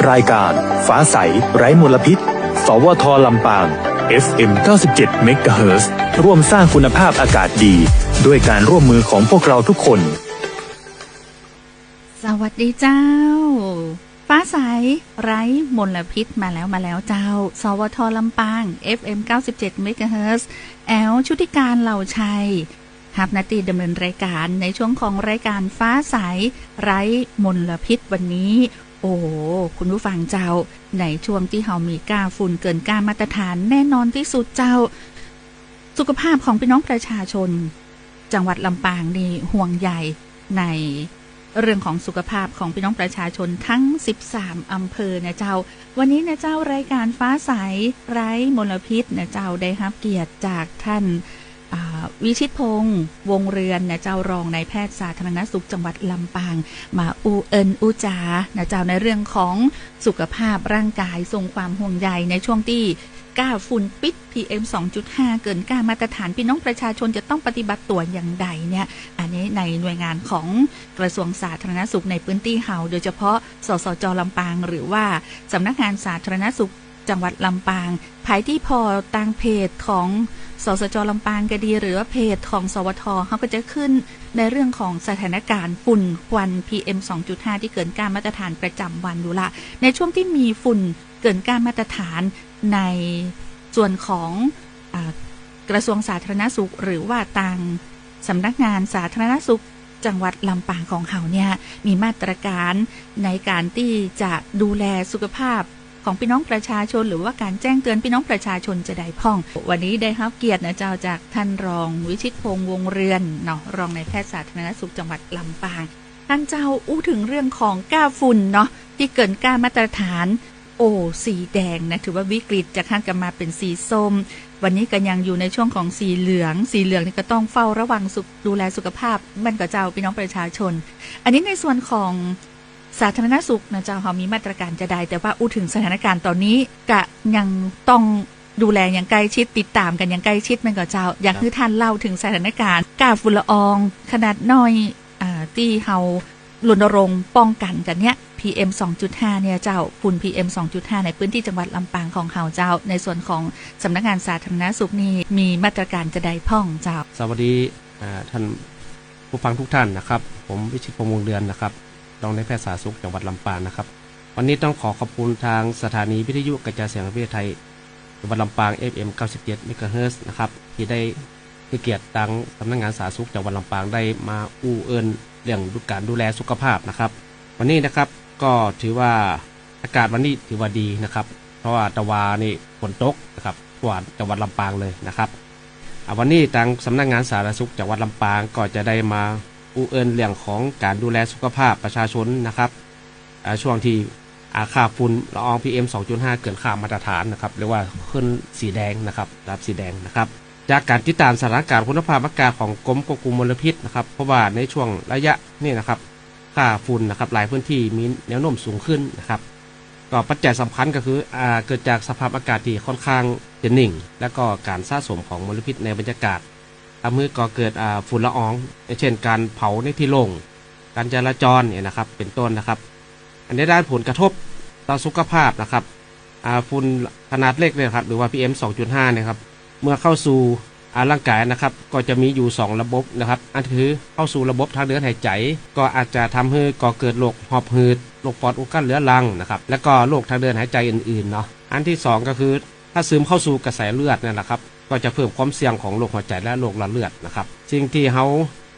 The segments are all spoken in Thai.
รายการฟ้าใสไร้มลพิษสวทลำปาง FM 97 MHz ร่วมสร้างคุณภาพอากาศดีด้วยการร่วมมือของพวกเราทุกคนสวัสดีเจ้าฟ้าใสไร้มลพิษมาแล้วเจ้าสวทลำปาง FM 97 MHz แอลชุติการเหล่าชัยหับนาตีดำเนินรายการในช่วงของรายการฟ้าใสไร้มลพิษวันนี้โอ้คุณผู้ฟังเจ้าในช่วงที่เฮามีค่าฝุ่นเกินค่ามาตรฐานแน่นอนที่สุดเจ้าสุขภาพของพี่น้องประชาชนจังหวัดลำปางนี่ห่วงใยในเรื่องของสุขภาพของพี่น้องประชาชนทั้ง13อำเภอนะเจ้าวันนี้นะเจ้ารายการฟ้าใสไร้มลพิษนะเจ้าได้รับเกียรติจากท่านวิชิตพงษ์วงเรือนนะเจ้ารองนายแพทย์สาธารณสุขจังหวัดลำปางมาอูจานะเจ้าในเรื่องของสุขภาพร่างกายทรงความห่วงใยในช่วงที่ก้าฝุ่นปิด PM 2.5 เกินก้ามาตรฐานพี่น้องประชาชนจะต้องปฏิบัติตัวอย่างใดเนี่ยอันนี้ในหน่วยงานของกระทรวงสาธารณสุขในพื้นที่เฮาโดยเฉพาะสสจ.ลำปางหรือว่าสำนักงานสาธารณสุขจังหวัดลำปางภายที่พอตางเพจของสสจ.ลำปางก็ดีหรือว่าเพจของสวทเขาก็จะขึ้นในเรื่องของสถานการณ์ฝุ่นควัน PM 2.5 ที่เกินก้ามาตรฐานประจำวันดูละในช่วงที่มีฝุ่นเกินก้ามาตรฐานในส่วนของกระทรวงสาธารณสุขหรือว่าทางสำนักงานสาธารณสุขจังหวัดลำปางของเขาเนี่ยมีมาตรการในการที่จะดูแลสุขภาพของพี่น้องประชาชนหรือว่าการแจ้งเตือนพี่น้องประชาชนจะได้พ่องวันนี้ได้รับเกียรตินะเจ้าจากท่านรองวิชิตพงษ์วงเรือนเนาะรองนายแพทย์สาธารณสุขจังหวัดลำปางท่านเจ้าอู้ถึงเรื่องของก้าฝุ่นเนาะที่เกินก้ามาตรฐานสีแดงนะถือว่าวิกฤตจะขั้นกันมาเป็นสีส้มวันนี้ก็ยังอยู่ในช่วงของสีเหลืองนี่ก็ต้องเฝ้าระวังดูแลสุขภาพมันก็เจ้าพี่น้องประชาชนอันนี้ในส่วนของสาธารณสุขนะเจ้าเขามีมาตรการจะได้แต่ว่าอู้ถึงสถานการณ์ตอนนี้ก็ยังต้องดูแลอย่างใกล้ชิดติดตามกันอย่างใกล้ชิดมันก็เจ้าอยากให้ท่านเล่าถึงสถานการณ์ก๊าซฝุ่นละอองขนาดน้อยที่เฮารณรงค์ป้องกันกันเนี้ยPM 2.5 เนี่ยเจ้าฝุ่น PM 2.5 ในพื้นที่จังหวัดลำปางของเฮาเจ้าในส่วนของสำนักงานสาธารณสุขนี่มีมาตรการจะได้พ่องเจ้าสวัสดีท่านผู้ฟังทุกท่านนะครับผมวิชิตพงษ์วงเดือนนะครับรองนายแพทย์สาธารณสุขจังหวัดลำปางนะครับวันนี้ต้องขอบคุณทางสถานีวิทยุกระจายเสียงแห่งประเทศไทยจังหวัดลำปาง FM 97 MHz นะครับที่ได้ให้เกียรติทางสำนักงานสาธารณสุขจังหวัดลำปางได้มาเรื่องการดูแลสุขภาพนะครับวันนี้นะครับก็ถือว่าอากาศวันนี้ถือว่าดีนะครับเพราะว่าตะวันนี่ฝนตกนะครับกว่าจังหวัดลำปางเลยนะครับวันนี้ทางสำนักงานสาธารณสุขจังหวัดลำปางก็จะได้มาเรื่องของการดูแลสุขภาพประชาชนนะครับช่วงที่ค่าฝุ่นละออง PM 2.5 เกินค่ามาตรฐานนะครับเรียกว่าขึ้นสีแดงนะครับรับสีแดงนะครับจากการติดตามสถานการณ์คุณภาพอากาศของกรมควบคุมมลพิษนะครับเพราะว่าในช่วงระยะนี่นะครับค่าฝุ่นนะครับหลายพื้นที่มีแนวโน้มสูงขึ้นนะครับก็ปัจจัยสำคัญก็คือเกิดจากสภาพอากาศที่ค่อนข้างจะนิ่งและก็การสะสมของมลพิษในบรรยากาศทำให้ก่อเกิดฝุ่นละอองเช่นการเผาในที่โล่งการจราจรเนี่ยนะครับเป็นต้นนะครับอันนี้ได้ผลกระทบต่อสุขภาพนะครับฝุ่นขนาดเล็กเนี่ยครับหรือว่า PM 2.5 เนี่ยครับเมื่อเข้าสู่ร่างกายนะครับก็จะมีอยู่2ระบบนะครับอันคือเข้าสู่ระบบทางเดินหายใจก็อาจจะทำให้ก่อเกิดโรคหอบหืดโรคปอดอุดกั้นเรื้อรังนะครับแล้วก็โรคทางเดินหายใจอื่นๆเนาะอันที่2ก็คือถ้าซึมเข้าสู่กระแสเลือดนั่นแหละครับก็จะเพิ่มความเสี่ยงของโรคหัวใจและโรคหลอดเลือดนะครับสิ่งที่เขา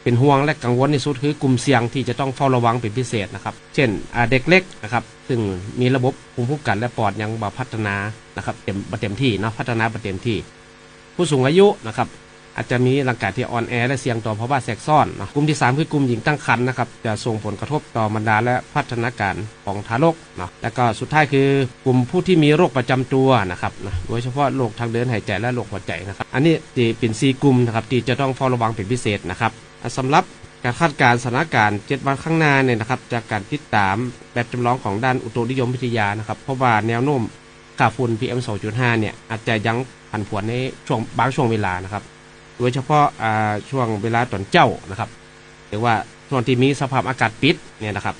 เป็นห่วงและกังวลที่สุดคือกลุ่มเสี่ยงที่จะต้องเฝ้าระวังเป็นพิเศษนะครับเช่นเด็กเล็กนะครับซึ่งมีระบบภูมิคุ้มกันและปอดยังบ่พัฒนานะครับเต็มที่เนาะพัฒนาเต็มที่ผู้สูงอายุนะครับอาจจะมีร่างกายที่อ่อนแอและเสี่ยงต่อภาวะแทรกซ้อนนะกลุ่มที่3คือกลุ่มหญิงตั้งครรภ์นะครับจะส่งผลกระทบต่อบรรดาและพัฒนาการของทารกนะแล้วก็สุดท้ายคือกลุ่มผู้ที่มีโรคประจำตัวนะครับนะโดยเฉพาะโรคทางเดินหายใจและโรคหัวใจนะครับอันนี้จะเป็น4กลุ่มนะครับที่จะต้องเฝ้าระวังเป็นพิเศษนะครับสำหรับการคาดการณ์สถานการณ์7 วันข้างหน้าเนี่ยนะครับจากการติดตามแบบจำลองของด้านอุตุนิยมวิทยานะครับเพราะว่าแนวโน้มค่าฝุ่น PM 2.5 เนี่ยอาจจะยังผันผวนในบางช่วงเวลานะครับโดยเฉพาะช่วงเวลาตอนเจ้านะครับหรือว่าช่วงที่มีสภาพอากาศปิดเนี่ยนะครับ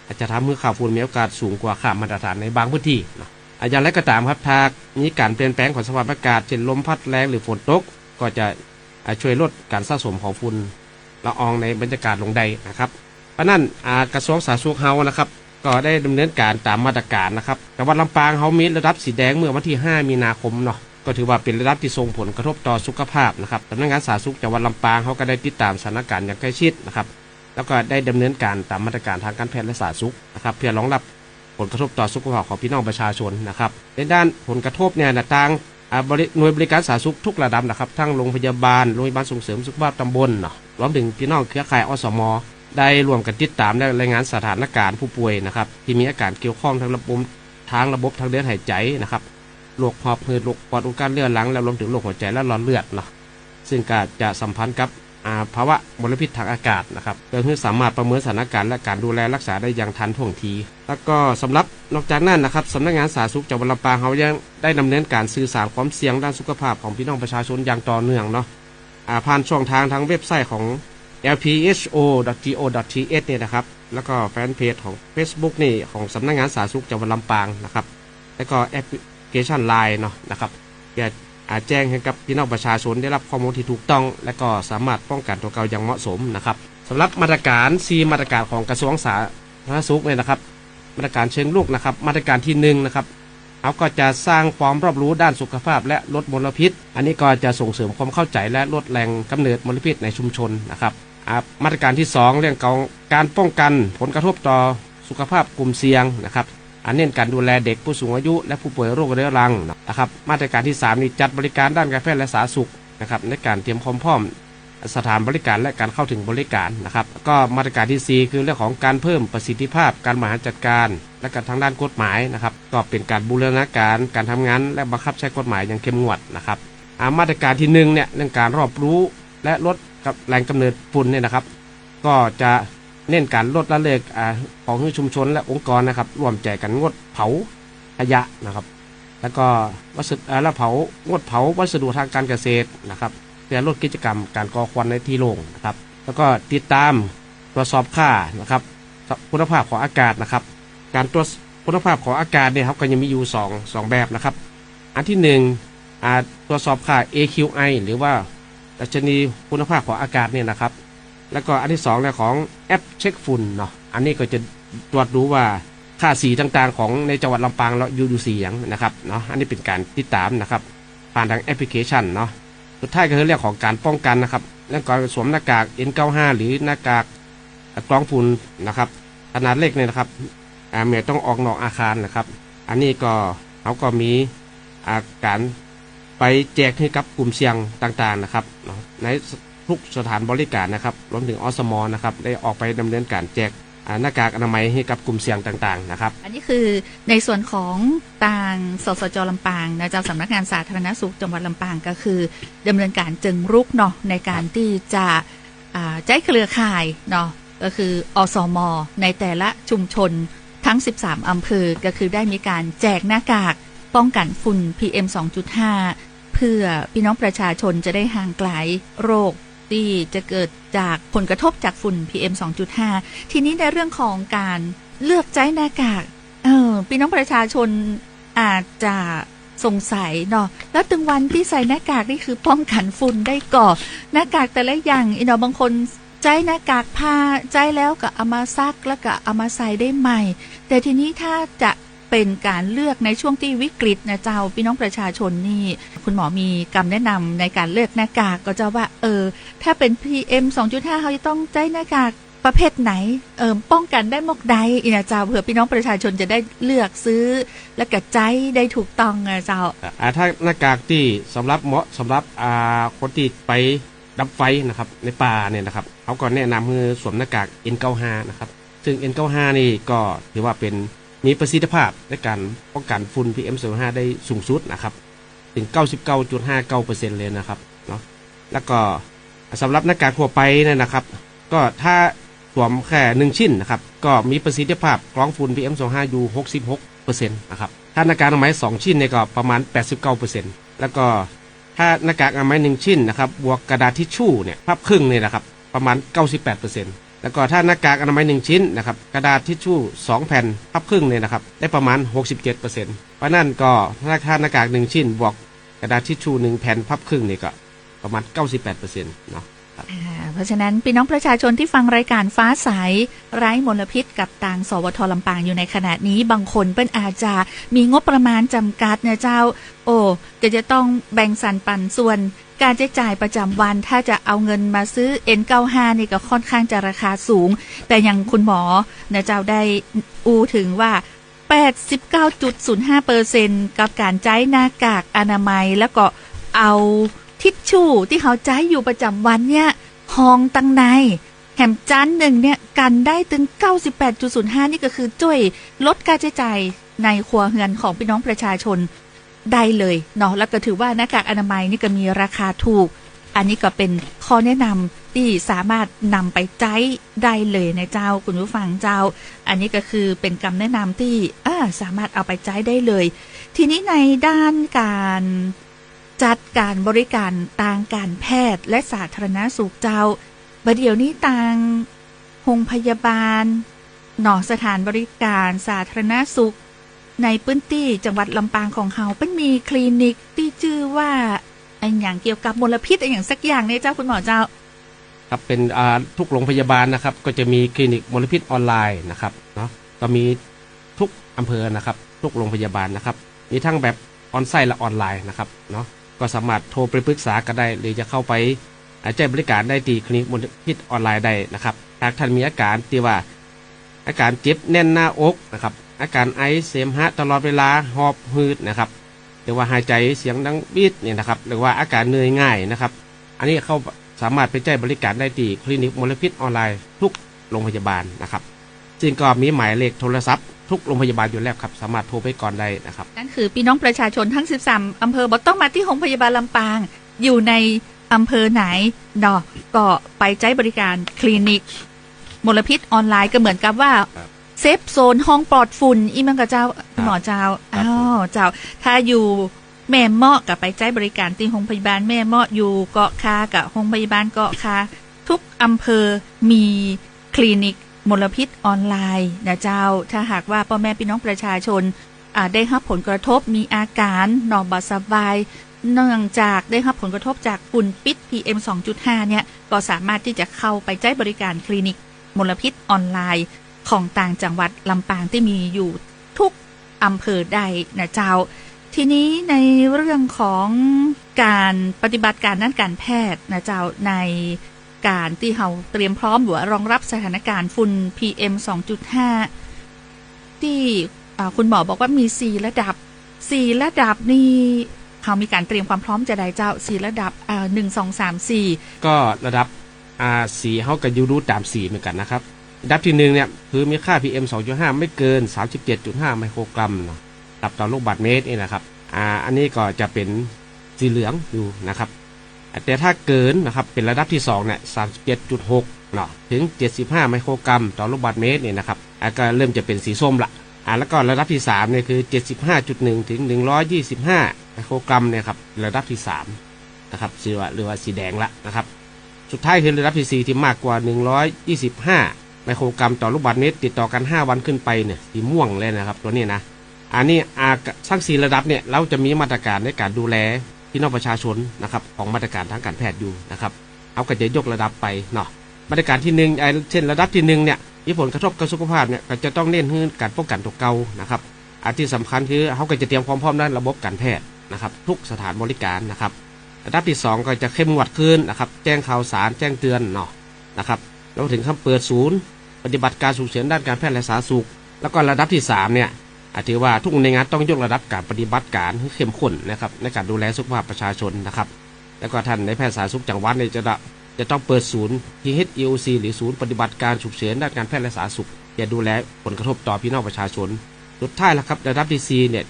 อาจจะทำให้ค่าฝุ่นมีโอกาสสูงกว่าค่ามาตรฐานในบางพื้นที่เนาะอย่างไรก็ตามครับถ้ามีการเปลี่ยนแปลงของสภาพอากาศเช่นลมพัดแรงหรือฝนตกก็จะช่วยลดการสะสมของฝุ่นละอองในบรรยากาศลงได้นะครับเพราะนั้นกระทรวงสาธารณสุขเฮานะครับก็ได้ดำเนินการตามมาตรการนะครับจังหวัดลำปางเฮามีระดับสีแดงเมื่อวันที่5 มีนาคมเนาะก็ถือว่าเป็นระดับที่ส่งผลกระทบต่อสุขภาพนะครับสำนักงานสาธารณสุขจังหวัดลำปางเขาก็ได้ติดตามสถานการณ์อย่างใกล้ชิดนะครับแล้วก็ได้ดำเนินการตามมาตรการทางการแพทย์และสาธารณสุขนะครับเพื่อรองรับผลกระทบต่อสุขภาพของพี่น้องประชาชนนะครับในด้านผลกระทบเนี่ยทางหน่วยบริการสาธารณสุขทุกระดับนะครับทั้งโรงพยาบาลโรงพยาบาลส่งเสริมสุขภาพตำบลเนาะรวมถึงพี่น้องเครือข่ายอสม.ได้ร่วมกันติดตามและรายงานสถานการณ์ผู้ป่วยนะครับที่มีอาการเกี่ยวข้องทางระบบทางเดินหายใจนะครับโรคหอบหืดโรคปอดอุดกั้นเลือดหลังและรวมถึงโรคหัวใจและหลอดเลือดเนาะซึ่งก็จะสัมพันธ์กับภาวะมลพิษทางอากาศนะครับเพื่อสามารถประเมินสถานการณ์และการดูแลรักษาได้อย่างทันท่วงทีแล้วก็สำหรับนอกจากนั้นนะครับสำนักงานสาธารณสุขจังหวัดลำปางเขายังได้ดำเนินการสื่อสารความเสี่ยงด้านสุขภาพของพี่น้องประชาชนอย่างต่อเนื่องเนาะผ่านช่องทางเว็บไซต์ของ lpho.go.th เนี่ยนะครับแล้วก็แฟนเพจของ Facebook นี่ของสำนักงานสาธารณสุขจังหวัดลำปางนะครับแล้วก็แอปพลิเคชัน LINE เนาะนะครับแจ้งให้กับพี่น้องประชาชนได้รับข้อมูลที่ถูกต้องและก็สามารถป้องกันตัวเก่าอย่างเหมาะสมนะครับสำหรับมาตรการ4มาตรการของกระทรวงสาธารณสุขเนี่ยนะครับมาตรการเชิงรุกนะครับมาตรการที่1นะครับเขาก็จะสร้างความรอบรู้ด้านสุขภาพและลดมลพิษอันนี้ก็จะส่งเสริมความเข้าใจและลดแรงกำเนิดมลพิษในชุมชนนะครับมาตรการที่2เรื่องของการป้องกันผลกระทบต่อสุขภาพกลุ่มเสี่ยงนะครับเน้นการดูแลเด็กผู้สูงอายุและผู้ป่วยโรคเรื้อรังนะครับมาตรการที่3นี่จัดบริการด้านการแพทย์และสาธารณสุขนะครับในการเตรียมความพร้อมสถานบริการและการเข้าถึงบริการนะครับก็มาตรการที่4คือเรื่องของการเพิ่มประสิทธิภาพการบริหารจัดการและการทางด้านกฎหมายนะครับก็เป็นการบูรณาการทำงานและบังคับใช้กฎหมายอย่างเข้มงวดนะครับมาตรการที่1เนี่ยเรื่องการรอบรู้และลดแรงกำเนิดฝุ่นเนี่ยนะครับก็จะเน้นการลดละเลิกของชุมชนและองค์กรนะครับร่วมใจกันงดเผาขยะนะครับแล้วก็งดเผาวัสดุทางการเกษตรนะครับเพื่อลดกิจกรรมการก่อควันในที่โล่งนะครับแล้วก็ติดตามตรวจสอบค่านะครับคุณภาพของอากาศนะครับการตรวจคุณภาพของอากาศเนี่ยครับก็ยังมีอยู่2แบบนะครับอันที่1ตรวจสอบค่า AQI หรือว่าดัชนีคุณภาพของอากาศเนี่ยนะครับแล้วก็อันที่2เนี่ยของแอปเช็คฝุ่นเนาะอันนี้ก็จะตรวจดูว่าค่าสีต่างๆของในจังหวัดลำปางเราอยู่สีอย่างนะครับเนาะอันนี้เป็นการติดตามนะครับผ่านทางแอปพลิเคชันเนาะสุดท้ายก็คือเรื่องของการป้องกันนะครับเรื่องการสวมหน้ากาก N95 หรือหน้ากากกรองฝุ่นนะครับขนาดเล็กเนี่ยนะครับเมื่อต้องออกนอกอาคารนะครับอันนี้ก็เขาก็มีการไปแจกให้กับกลุ่มเสี่ยงต่างๆนะครับในทุกสถานบริการนะครับรวมถึงอสม.นะครับได้ออกไปดำเนินการแจกหน้ากากอนามัยให้กับกลุ่มเสี่ยงต่างๆนะครับอันนี้คือในส่วนของทางสสจ.ลำปางนะเจ้าสำนักงานสาธารณสุขจังหวัดลำปางก็คือดำเนินการจึงรุกเนาะในการที่จะใช้เครือข่ายเนาะก็คืออสม.ในแต่ละชุมชนทั้ง13อำเภอก็คือได้มีการแจกหน้ากากป้องกันฝุ่น PM 2.5 เพื่อพี่น้องประชาชนจะได้ห่างไกลโรคที่จะเกิดจากผลกระทบจากฝุ่น PM 2.5 ทีนี้ในเรื่องของการเลือกใช้หน้ากากพี่น้องประชาชนอาจจะสงสัยเนาะแล้วถึงวันที่ใส่หน้ากากนี่คือป้องกันฝุ่นได้ก่อหน้ากากแต่ละอย่างบางคนใช้หน้ากากผ้าใช้แล้วก็เอามาซักแล้วก็เอามาใส่ได้ใหม่แต่ทีนี้ถ้าจะเป็นการเลือกในช่วงที่วิกฤตนะเจ้าพี่น้องประชาชนนี่คุณหมอมีคำแนะนำในการเลือกหน้ากากก็จะว่าถ้าเป็น PM 2.5 เขาจะต้องใช้หน้ากากประเภทไหนป้องกันได้มากใดนะเจ้าเผื่อพี่น้องประชาชนจะได้เลือกซื้อและก็ใช้ได้ถูกต้องนะเจ้าถ้าหน้ากากที่สำหรับเหมาะสำหรับคนที่ไปดับไฟนะครับในป่าเนี่ยนะครับเขาก็แนะนำให้สวมหน้ากาก N95 นะครับซึ่ง N95 นี่ก็ถือว่าเป็นมีประสิทธิภาพในการป้องกันฝุ่น PM 2.5 ได้สูงสุดนะครับถึง 99.59% เลยนะครับเนาะแล้วก็สำหรับหน้ากากทั่วไปเนี่ยนะครับก็ถ้าสวมแค่1ชิ้นนะครับก็มีประสิทธิภาพกรองฝุ่น PM 2.5 อยู่ 66% นะครับถ้าหน้ากากอนามัย2ชิ้นเนี่ยก็ประมาณ 89% แล้วก็ถ้าหน้ากากอนามัย1ชิ้นนะครับบวกกระดาษทิชชู่เนี่ยพับครึ่งเนี่ยนะครับประมาณ 98%แ แล้วก็ถ้าหน้ากากอนามัย1ชิ้นนะครับกระดาษทิชชู่2แผ่นพับครึ่งเนี่ยนะครับได้ประมาณ 67%เพราะนั่นก็ถ้าหน้ากาก1ชิ้นบวกกระดาษทิชชู่1แผ่นพับครึ่งนี่ก็ประมาณ 98%เนาะเพราะฉะนั้นพี่น้องประชาชนที่ฟังรายการฟ้าใสไร้มลพิษกับทางสวทลำปางอยู่ในขณะนี้บางคนเป็นอาจจะมีงบประมาณจำกัดนะเจ้าก็จะต้องแบ่งสรรปันส่วนการใช้จ่ายประจำวันถ้าจะเอาเงินมาซื้อ N95 นี่ก็ค่อนข้างจะราคาสูงแต่อย่างคุณหมอนะเจ้าได้ถึงว่า 89.05% กับการใช้หน้ากากอนามัยแล้วก็เอาทิชชู่ที่เขาใช้อยู่ประจำวันเนี่ยห้องตั้งในแหมจานหนึ่งเนี่ยกันได้ถึง 98.05 นี่ก็คือช่วยลดการใช้จ่ายในครัวเรือนของพี่น้องประชาชนได้เลยเนาะแล้วก็ถือว่าหน้ากากอนามัยนี่ก็มีราคาถูกอันนี้ก็เป็นข้อแนะนำที่สามารถนำไปใช้ได้เลยนะเจ้าคุณผู้ฟังเจ้าอันนี้ก็คือเป็นคำแนะนำที่สามารถเอาไปใช้ได้เลยทีนี้ในด้านการจัดการบริการทางการแพทย์และสาธารณสุขเจ้าบัดเดี๋ยวนี้ทางโรงพยาบาลสถานบริการสาธารณสุขในพื้นที่จังหวัดลำปางของเฮาเป็นมีคลินิกที่ชื่อว่าอย่างเกี่ยวกับมลพิษอย่างสักอย่างเนี่ยเจ้าคุณหมอเจ้าครับเป็นทุกโรงพยาบาลนะครับก็จะมีคลินิกมลพิษออนไลน์นะครับเนาะก็มีทุกอำเภอนะครับทุกโรงพยาบาลนะครับมีทั้งแบบออนไซต์และออนไลน์นะครับเนาะก็สามารถโทรไปปรึกษากันได้หรือจะเข้าไปใช้บริการได้ที่คลินิกมลพิษออนไลน์ได้นะครับหากท่านมีอาการที่ว่าอาการเจ็บแน่นหน้าอกนะครับอาการไอเสมหะตลอดเวลาหอบหืดนะครับหรือว่าหายใจเสียงดังบีดเนี่ยนะครับหรือว่าอาการเหนื่อยง่ายนะครับอันนี้เขาสามารถไปใช้บริการได้ที่คลินิกมลพิษออนไลน์ทุกโรงพยาบาลนะครับซึ่งก็มีหมายเลขโทรศัพท์ทุกโรงพยาบาลอยู่แล้วครับสามารถโทรไปก่อนได้นะครับนั่นคือพี่น้องประชาชนทั้ง13อำเภอบ่ต้องมาที่โรงพยาบาลลำปางอยู่ในอำเภอไหนก็ไปใช้บริการคลินิกมลพิษออนไลน์ก็เหมือนกับว่าเซฟโซนห้องปลอดฝุ่นอีมังกับเจ้าหมอเจ้าเจ้าถ้าอยู่แม่เมาะกับไปใช้บริการที่โรงพยาบาลแม่เมาะอยู่เกาะคากับโรงพยาบาลเกาะคาทุกอำเภอมีคลินิกมลพิษออนไลน์นะเจ้าถ้าหากว่าพ่อแม่พี่น้องประชาชนได้รับผลกระทบมีอาการนอนบ่สบายเนื่องจากได้รับผลกระทบจากฝุ่นพิษ PM 2.5 เนี่ยก็สามารถที่จะเข้าไปใช้บริการคลินิกมลพิษออนไลน์ของต่างจังหวัดลำปางที่มีอยู่ทุกอำเภอได้นะเจ้าทีนี้ในเรื่องของการปฏิบัติการด้านการแพทย์นะเจ้าในการที่เราเตรียมพร้อมหรือรองรับสถานการณ์ฝุ่น PM 2.5 ที่คุณหมอบอกว่ามี4ระดับนี่เขามีการเตรียมความพร้อมจะได้เจ้า4ระดับ1 2 3 4ก็ระดับสีเขาก็อยู่รู้ตามสีเหมือนกันนะครับระดับที่1เนี่ยคือมีค่า PM 2.5 ไม่เกิน 37.5 ไมโครกรัมต่อลูกบาศก์เมตรนี่นะครับอันนี้ก็จะเป็นสีเหลืองอยู่นะครับแต่ถ้าเกินนะครับเป็นระดับที่2เนี่ย 37.6 เนาะถึง75ไมโครกรัมต่อลูกบาศก์เมตรนี่นะครับก็เริ่มจะเป็นสีส้มละแล้วก็ระดับที่3เนี่ยคือ 75.1 ถึง 125ไมโครกรัมเนี่ยครับระดับที่3นะครับหรือว่าสีแดงละนะครับสุดท้ายคือระดับที่4ที่มากกว่า125ไมโครกรัมต่อลูกบาศก์เมตรติดต่อกัน5วันขึ้นไปเนี่ยสีม่วงเลยนะครับตัวนี้นะอันนี้ทั้ง4ระดับเนี่ยเราจะมีมาตรการในการดูแลพี่น้องประชาชนนะครับของมาตรการทางการแพทย์อยู่นะครับเอาก็จะยกระดับไปเนาะมาตรการที่1เช่นระดับที่1เนี่ยมีผลกระทบกับสุขภาพเนี่ยก็จะต้องเน้นให้การป้องกันตัวเก่านะครับที่สำคัญคือเขาก็จะเตรียมความพร้อมด้านระบบการแพทย์นะครับทุกสถานบริการนะครับระดับที่2ก็จะเข้มงวดขึ้นนะครับแจ้งข่าวสารแจ้งเตือนเนาะนะครับแล้วถึงขั้นเปิดศูนย์ปฏิบัติการฉุกเฉินด้านการแพทย์และสาธารณสุขแล้วก็ระดับที่3เนี่ยถือว่าทุกหน่วยงานต้องยกระดับการปฏิบัติการให้เข้มข้นนะครับในการดูแลสุขภาพประชาชนนะครับแล้วก็ท่านในแพทย์สาธารณสุขจังหวัดเนี่ยจะต้องเปิดศูนย์ THEOC หรือศูนย์ปฏิบัติการฉุกเฉินด้านการแพทย์และสาธารณสุขจะดูแลผลกระทบต่อพี่น้องประชาชนสุดท้ายแล้วครับระดับที่4เนี่ย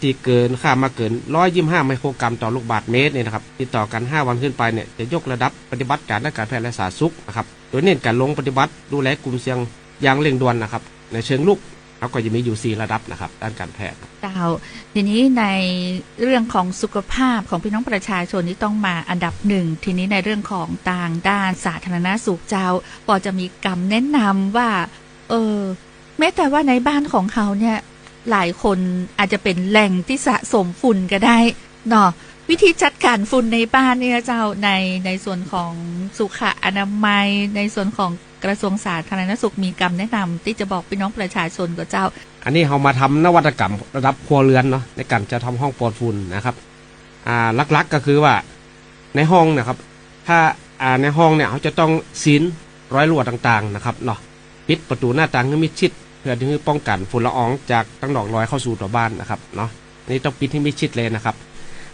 ที่เกินค่ามาเกิน125ไมโครกรัมต่อลูกบาศก์เมตรเนี่ยนะครับติดต่อกัน5วันขึ้นไปเนี่ยจะยกระดับปฏิบัติการด้านการแพทย์และสาธารณสุขนะครับโดยเน้นการลงปฏิบัติดูแลกลุ่มเสี่ยงอย่างเร่งด่วนนะครับในเชิงลุก เขาก็จะมีอยู่4ระดับนะครับด้านการแพทย์เจ้าทีนี้ในเรื่องของสุขภาพของพี่น้องประชาชนที่ต้องมาอันดับหนึ่งทีนี้ในเรื่องของต่างด้านสาธารณสุขเจ้าปอจะมีคำแนะนำว่าแม้แต่ว่าในบ้านของเขาเนี่ยหลายคนอาจจะเป็นแหล่งที่สะสมฝุ่นก็ได้เนาะวิธีจัดการฝุ่นในบ้านเนี่ยเจ้าในส่วนของสุขอนามัยในส่วนของกระทรวงสาธารณสุขมีคำแนะนำที่จะบอกพี่น้องประชาชนกับเจ้าอันนี้เรามาทำนวัตกรรมระดับครัวเรือนเนาะในการจะทำห้องปลอดฝุ่นนะครับลักๆก็คือว่าในห้องนะครับถ้าในห้องเนี่ยเขาจะต้องซีนร้อยรั่วต่างๆนะครับเนาะปิดประตูหน้าต่างให้มิดชิดเพื่อที่จะป้องกันฝุ่นละอองจากตั้งดอกลอยเข้าสู่ตัวบ้านนะครับเนาะนี่ต้องปิดให้มิดชิดเลยนะครับ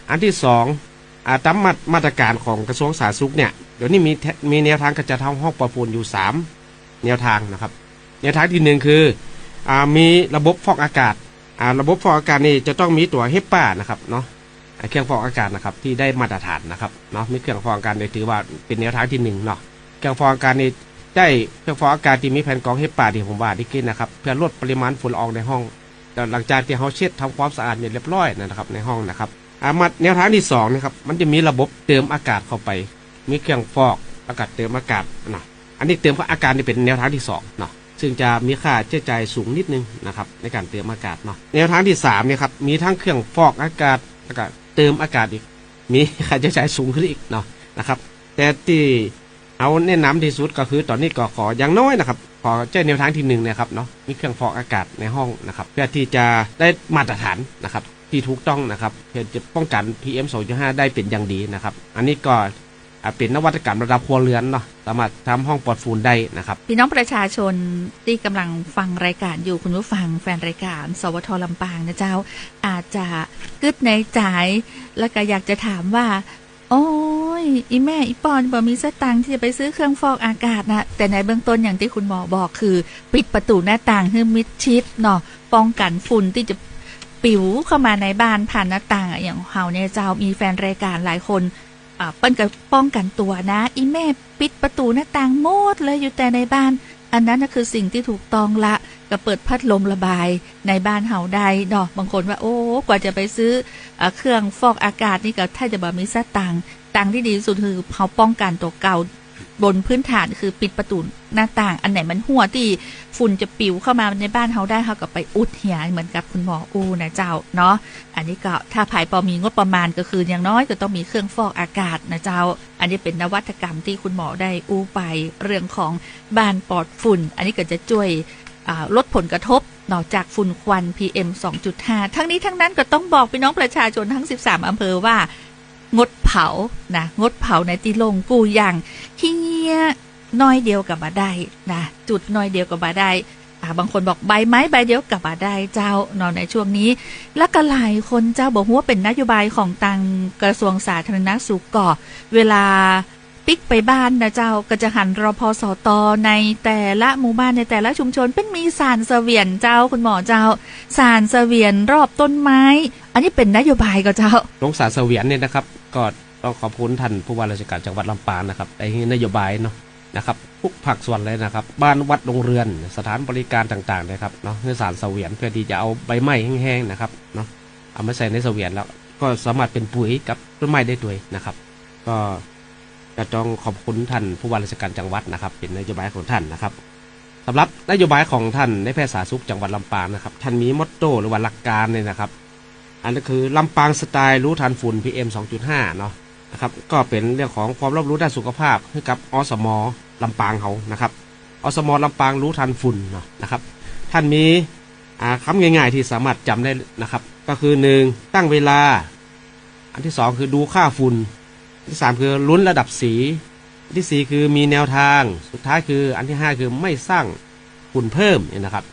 อันที่2ตามมาตรการของกระทรวงสาธารณสุขเนี่ยเดี๋ยวนี้มีแนวทางการจะทำห้องปลอดฝุ่นอยู่3แนวทางนะครับแนวทางที่1คือมีระบบฟอกอากาศระบบฟอกอากาศนี่จะต้องมีตัวเฮปป้านะครับเนาะเครื่องฟอกอากาศนะครับที่ได้มาตรฐานนะครับเนาะมีเครื่องฟอกอากาศนี่ถือว่าเป็นแนวทางที่1เนาะเครื่องฟอกอากาศนี่ได้เครื่องฟอกอากาศที่มีแผ่นกรองเฮปป้าที่ผมว่าได้กินนะครับเพื่อลดปริมาณฝุ่นละอองในห้องหลังจากที่เขาเช็ดทำความสะอาดเรียบร้อยนะครับในห้องนะครับแนวทางที่2นะครับมันจะมีระบบเติมอากาศเข้าไปมีเครื่องฟอกอากาศเติมอากาศนะอันนี้เติมอากาศนี่เป็นแนวทางที่2เนาะซึ่งจะมีค่าใช้จ่ายสูงนิดนึงนะครับในการเติมอากาศเนาะแนวทางที่3เนี่ยครับมีทั้งเครื่องฟอกอากาศเติมอากาศอีกมีค่าใช้จ่ายสูงขึ้นอีกเนาะนะครับแต่ที่เอาแนะนำที่สุดก็คือตอนนี้ก็ขออย่างน้อยนะครับขอแจ้งแนวทางที่1นะครับเนาะมีเครื่องฟอกอากาศในห้องนะครับเพื่อที่จะได้มาตรฐานนะครับที่ถูกต้องนะครับเพื่อจะป้องกัน PM 2.5 ได้เป็นอย่างดีนะครับอันนี้ก็เป็นนวัตกรรมระดับครัวเรือนเนาะสามารถทำห้องปลอดฝุ่นได้นะครับพี่น้องประชาชนที่กำลังฟังรายการอยู่คุณผู้ฟังแฟนรายการสวทลำปางนะเจ้าอาจจะกึดในใจแล้วก็อยากจะถามว่าโอ้ยอีแม่อีปอนบ่มีสตังค์ที่จะไปซื้อเครื่องฟอกอากาศนะแต่ในเบื้องต้นอย่างที่คุณหมอบอกคือปิดประตูหน้าต่างให้มิดชิดเนาะป้องกันฝุ่นที่จะปิวเข้ามาในบ้านผ่านหน้าต่างอย่างเฮาเนี่ยเจ้ามีแฟนรายการหลายคนเปิ้นก็ป้องกันตัวนะอีแม่ปิดประตูหน้าต่างหมดเลยอยู่แต่ในบ้านอันนั้นน่ะคือสิ่งที่ถูกต้องละก็เปิดพัดลมระบายในบ้านเฮาได้เนาะบางคนว่าโอ้กว่าจะไปซื้อเครื่องฟอกอากาศนี่ก็ถ้าจะบ่มีสตังค์ที่ดีที่สุดคือเฮาป้องกันตัวเก่าบนพื้นฐานคือปิดประตูหน้าต่างอันไหนมันหัวที่ฝุ่นจะปิวเข้ามาในบ้านเฮาได้เฮาก็ไปอุดเหียเหมือนกับคุณหมออูนะเจ้าเนาะอันนี้ก็ถ้าภายพอมีงบประมาณก็คืออย่างน้อยก็ต้องมีเครื่องฟอกอากาศนะเจ้าอันนี้เป็นนวัตกรรมที่คุณหมอได้อูไปเรื่องของบ้านปลอดฝุ่นอันนี้ก็จะช่วยลดผลกระทบนอกจากฝุ่นควัน PM 2.5 ทั้งนี้ทั้งนั้นก็ต้องบอกพี่น้องประชาชนทั้ง13อำเภอว่างดเผานะงดเผาในที่โล่งกูอย่างที่เงี้ยน้อยเดียวกับมาได้นะจุดน้อยเดียวกับมาได้บางคนบอกใบไม้ใบเดียวกับมาได้เจ้านอนในช่วงนี้และก็หลายคนเจ้าบอกว่าเป็นนโยบายของทางกระทรวงสาธารณสุขก่อเวลาปิกไปบ้านนะเจ้าก็จะหันรพสตในแต่ละหมู่บ้านในแต่ละชุมชนเป็นมีสารเสวียนเจ้าคุณหมอเจ้าสารเสวียนรอบต้นไม้อันนี้เป็นนโยบายก็เจ้าโรงสารเสวียนเนี่ยนะครับก็ต้องขอบคุณท่านผู้ว่าราชการจังหวัดลำปางนะครับในนโยบายเนาะนะครับทุกภาคส่วนเลยนะครับบ้านวัดโรงเรือนสถานบริการต่างๆนะครับเนาะเนื้อสารเสวียนเพื่อที่จะเอาใบไม้แห้งๆนะครับเนาะเอามาใส่ในเสวียนแล้วก็สามารถเป็นปุ๋ยกับต้นไม้ได้ด้วยนะครับก็ต้องขอบคุณท่านผู้ว่าราชการจังหวัดนะครับเป็นนโยบายของท่านนะครับสำหรับนโยบายของท่านในแพทย์สาธารณสุขจังหวัดลำปางนะครับท่านมีมอตโต้หรือว่าหลักการเนี่ยนะครับอันนี้คือลำปางสไตล์รู้ทันฝุ่น PM 2.5 เนาะนะครับก็เป็นเรื่องของความรอบรู้ด้านสุขภาพให้กับอสม.ลำปางเขานะครับอสม.ลำปางรู้ทันฝุ่นเนาะนะครับท่านมีคำง่ายๆที่สามารถจำได้นะครับก็คือ1ตั้งเวลาอันที่2คือดูค่าฝุ่นอันที่3คือลุ้นระดับสีอันที่4คือมีแนวทางสุดท้ายคืออันที่5คือไม่สร้างฝุ่นเพิ่มนะครับ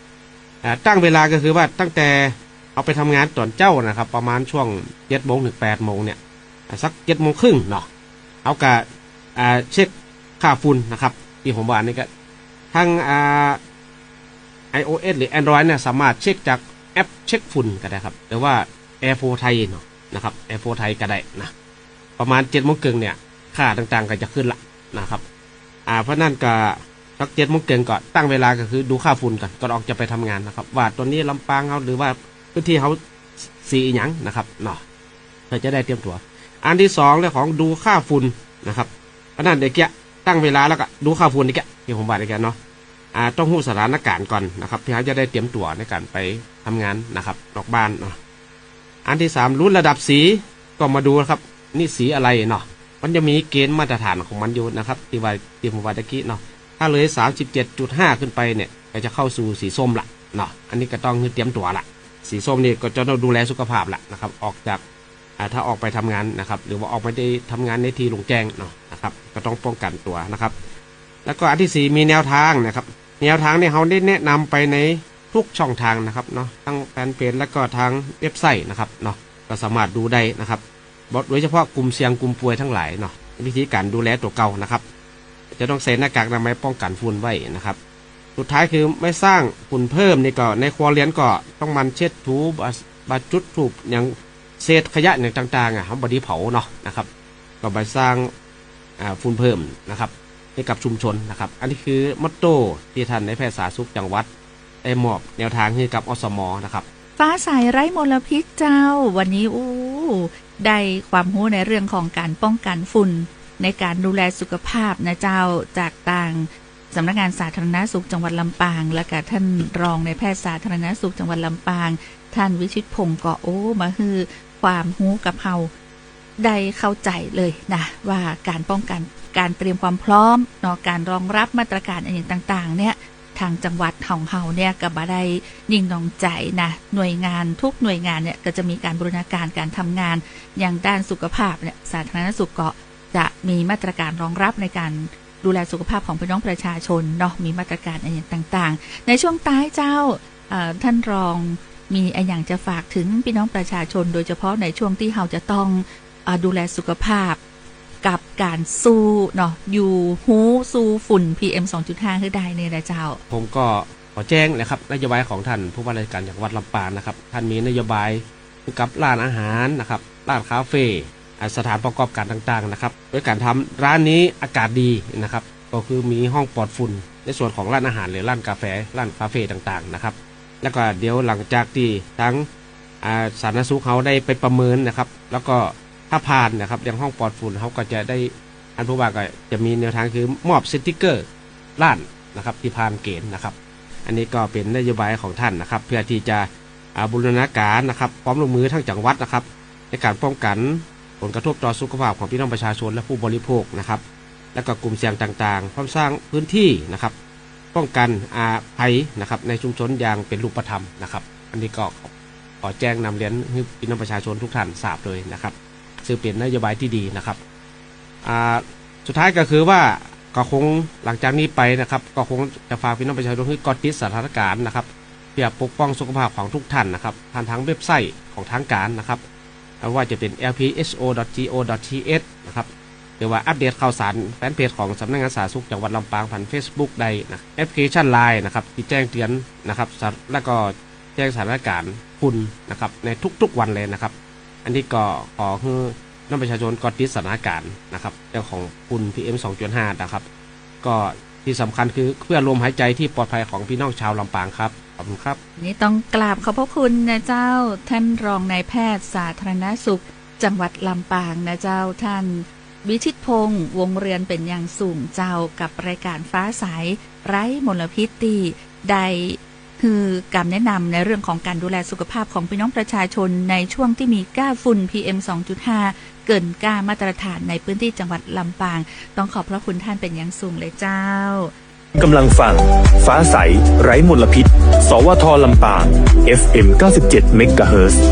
ตั้งเวลาก็คือว่าตั้งแต่เอาไปทำงานตอนเจ้านะครับประมาณช่วง 7 โมงถึง 8 โมงเนี่ยสัก 7 โมงครึ่งเนาะเอากะเช็คค่าฝุ่นนะครับที่ผมว่านี่ก็ทั้งiOS หรือ Android เนี่ยสามารถเช็คจากแอปเช็คฝุ่นก็ได้ครับหรือว่า Air4 ไทยเนาะนะครับ Air4 ไทยก็ได้นะประมาณ 7 โมงครึ่งเนี่ยค่าต่างๆก็จะขึ้นละนะครับเพราะนั่นก็ สัก7 โมงเกินก่อนตั้งเวลาก็คือดูค่าฝุ่นก่อนก่อนออกจะไปทำงานนะครับว่าตัวนี้ลำปางเขาหรือว่าพื้นที่เขาสีหยังนะครับเนาะเพื่อจะได้เตรียมตัวอันที่2เรื่องของดูค่าฝุ่นนะครับอันนั้นเด็กแกตั้งเวลาแล้วก็ดูค่าฝุ่นนี่แกที่ผมบอกเด็กแกเนาะต้องรู้สถานการณ์ก่อนนะครับที่เขาจะได้เตรียมตัวในการไปทำงานนะครับนอกบ้านเนาะอันที่3รู้ระดับสีก็มาดูนะครับนี่สีอะไรเนาะมันจะมีเกณฑ์มาตรฐานของมันอยู่นะครับที่ผมว่าตะกี้เนาะถ้าเลย 37.5 ขึ้นไปเนี่ยก็จะเข้าสู่สีส้มละเนาะอันนี้ก็ต้องเตรียมตัวละสีส้มนี่ก็จะต้องดูแลสุขภาพละนะครับออกจากถ้าออกไปทำงานนะครับหรือว่าออกไปได้ทำงานในที่โล่งแจ้งเนาะนะครับก็ต้องป้องกันตัวนะครับแล้วก็อันที่4มีแนวทางนะครับแนวทางเนี่ยเขาได้แนะนำไปในทุกช่องทางนะครับเนาะทั้งแฟนเพจและก็ทางเว็บไซต์นะครับเนาะก็สามารถดูได้นะครับโดยเฉพาะกลุ่มเสี่ยงกลุ่มป่วยทั้งหลายเนาะวิธีการดูแลตัวเก่านะครับจะต้องใส่หน้ากากอนามัยป้องกันฝุ่นไว้นะครับสุดท้ายคือไม่สร้างฝุ่นเพิ่มนี่ก็ในครัวเรือนก็ต้องมันเช็ดถูบาจุดถูกอย่างเศษขยะอย่างต่างๆเขาบดีเผาเนาะนะครับก็ไปสร้างฝุ่นเพิ่มนะครับให้กับชุมชนนะครับอันนี้คือมอตโต้ที่ท่านในแพทย์สาธารณสุขจังหวัดได้มอบแนวทางให้กับอสม.นะครับฟ้าใสไร้มลพิษเจ้าวันนี้ได้ความรู้ในเรื่องของการป้องกันฝุ่นในการดูแลสุขภาพนะเจ้าจากต่างสำนักงานสาธารณสุขจังหวัดลำปางและก็ท่านรองในแพทย์สาธารณสุขจังหวัดลำปางท่านวิชิตพงศ์ก็มาคือความรู้กับเฮาได้เข้าใจเลยนะว่าการป้องกันการเตรียมความพร้อมเนาะการรองรับมาตรการอย่างต่างๆเนี่ยทางจังหวัดของเฮาเนี่ยก็บ่ได้นิ่งนองใจนะหน่วยงานทุกหน่วยงานเนี่ยก็จะมีการบูรณาการการทำงานอย่างด้านสุขภาพเนี่ยสาธารณสุขก็จะมีมาตรการรองรับในการดูแลสุขภาพของพี่น้องประชาชนเนาะมีมาตรการอย่างต่างๆในช่วงท้ายเจ้าท่านรองมีอย่างจะฝากถึงพี่น้องประชาชนโดยเฉพาะในช่วงที่เราจะต้องดูแลสุขภาพกับการสู้เนาะอยู่สู้ฝุ่น PM 2.5 ให้ได้เนี่ยนะเจ้าผมก็ขอแจ้งนะครับนโยบายของท่านผู้ว่าราชการจังหวัดลำปางนะครับท่านมีนโยบายกับร้านอาหารนะครับร้านคาเฟ่สถานประกอบการต่างๆนะครับโดยการทำร้านนี้อากาศดีนะครับก็คือมีห้องปลอดฝุ่นในส่วนของร้านอาหารหรือร้านกาแฟร้านคาเฟ่ต่างๆนะครับแล้วก็เดี๋ยวหลังจากที่ทั้งสาธารณสุขเขาได้ไปประเมินนะครับแล้วก็ถ้าผ่านนะครับอย่างห้องปลอดฝุ่นเขาก็จะได้ท่านผู้ว่าก็จะมีแนวทางคือมอบสติ๊กเกอร์ร้านนะครับที่ผ่านเกณฑ์นะครับอันนี้ก็เป็นนโยบายของท่านนะครับเพื่อที่จะบูรณาการนะครับพร้อมลงมือทั้งจังหวัดนะครับในการป้องกันผลกระทบต่อสุขภาพของพี่น้องประชาชนและผู้บริโภคนะครับและก็กลุ่มเสี่ยงต่างๆพร้อมสร้างพื้นที่นะครับป้องกันภัยนะครับในชุมชนอย่างเป็นรูปธรรมนะครับอันนี้ก็ขอแจ้งนำเรียนให้พี่น้องประชาชนทุกท่านทราบเลยนะครับซึ่งเป็นนโยบายที่ดีนะครับสุดท้ายก็คือว่าก็คงหลังจากนี้ไปนะครับก็คงจะฝากพี่น้องประชาชนให้กอดติดสถานการณ์นะครับเพื่อปกป้องสุขภาพของทุกท่านนะครับผ่านทางเว็บไซต์ของทางการนะครับว่าจะเป็น lpso.go.th นะครับหรือว่าอัปเดตข่าวสารแฟนเพจของสำนักงานสาธารณสุขจังหวัดลำปางผ่าน Facebook ได้นะแอปพลิเคชัน LINE นะครับที่แจ้งเตือนนะครับแล้วก็แจ้งสถานการณ์ฝุ่นนะครับในทุกๆวันเลยนะครับอันนี้ก็ขอให้น้องประชาชนกอดติดสถานการณ์นะครับเรื่องของฝุ่น PM 2.5 นะครับก็ที่สำคัญคือเพื่อลมหายใจที่ปลอดภัยของพี่น้องชาวลำปางครับขอบคุณครับนี่ต้องกราบขอบพระคุณนะเจ้าท่านรองนายแพทย์สาธารณสุขจังหวัดลำปางนะเจ้าท่านวิชิตพงษ์วงเรือนเป็นอย่างสูงเจ้ากับรายการฟ้าใสไร้มลพิษที่ได้คือการแนะนำในเรื่องของการดูแลสุขภาพของพี่น้องประชาชนในช่วงที่มีก้าฝุ่น PM 2.5 เกินก้ามาตรฐานในพื้นที่จังหวัดลำปางต้องขอบพระคุณท่านเป็นอย่างสูงเลยเจ้ากำลังฟังฟ้าใสไร้มลพิษสวทลำปาง FM 97 เมกะเฮิรตซ์